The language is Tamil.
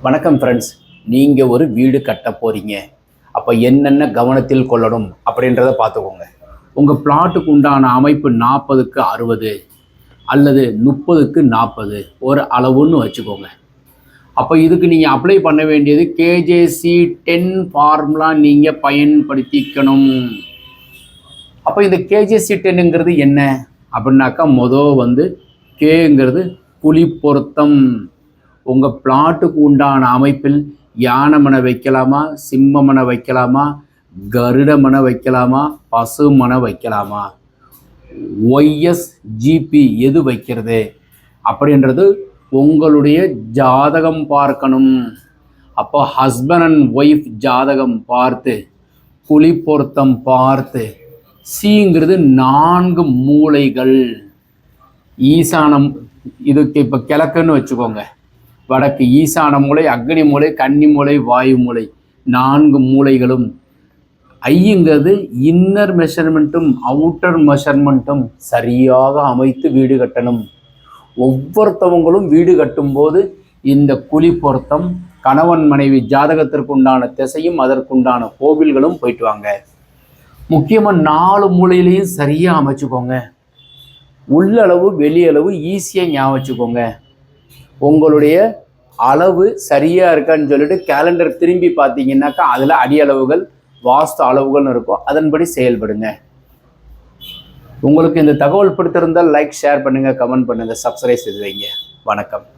வணக்கம் ஃப்ரெண்ட்ஸ். நீங்கள் ஒரு வீடு கட்ட போகிறீங்க. அப்போ என்னென்ன கவனத்தில் கொள்ளணும் அப்படின்றத பார்த்துக்கோங்க. உங்கள் பிளாட்டுக்கு உண்டான அமைப்பு 40க்கு 60 அல்லது 30க்கு 40 ஒரு அளவுன்னு வச்சுக்கோங்க. அப்போ இதுக்கு நீங்கள் அப்ளை பண்ண வேண்டியது கேஜேசி 10 ஃபார்முலா நீங்கள் பயன்படுத்திக்கணும். அப்போ இந்த கேஜேசி 10ங்கிறது என்ன அப்படின்னாக்கா கேங்கிறது குழி பொருத்தம். உங்கள் பிளாட்டுக்கு உண்டான அமைப்பில் யானை மனை வைக்கலாமா, சிம்ம மனை வைக்கலாமா, கருட மனை வைக்கலாமா, பசு மனை வைக்கலாமா, ஒய்எஸ்ஜிபி எது வைக்கிறது அப்படின்றது உங்களுடைய ஜாதகம் பார்க்கணும். அப்போ ஹஸ்பண்ட் அண்ட் ஒய்ஃப் ஜாதகம் பார்த்து குழி பொருத்தம் பார்த்து சிங்கிறது 4 மூலைகள். ஈசானம் இதுக்கு இப்போ கிழக்குன்னு வச்சுக்கோங்க. வடக்கு ஈசான மூலை, அக்னி மூலை, கன்னி மூலை, வாயு மூலை 4 மூலைகளும். ஐங்கிறது இன்னர் மெஷர்மெண்ட்டும் அவுட்டர் மெஷர்மெண்ட்டும் சரியாக அமைத்து வீடு கட்டணும். ஒவ்வொருத்தவங்களும் வீடு கட்டும்போது இந்த குழி பொருத்தம் கணவன் மனைவி ஜாதகத்திற்குண்டான திசையும் அதற்குண்டான கோவில்களும் போயிட்டு வாங்க. முக்கியமாக 4 மூலையிலையும் சரியாக அமைச்சுக்கோங்க. உள்ளளவு வெளியளவு ஈஸியாக ஞாபகம் வச்சுக்கோங்க. உங்களுடைய அளவு சரியாக இருக்கான்னு சொல்லிட்டு கேலண்டர் திரும்பி பார்த்தீங்கன்னாக்கா அதில் அடி அளவுகள் வாஸ்து அளவுகள்னு இருக்கும். அதன்படி செயல்படுங்க. உங்களுக்கு இந்த தகவல் பிடித்திருந்தால் லைக், ஷேர் பண்ணுங்கள், கமெண்ட் பண்ணுங்கள், சப்ஸ்கிரைப் செய்து வைங்க. வணக்கம்.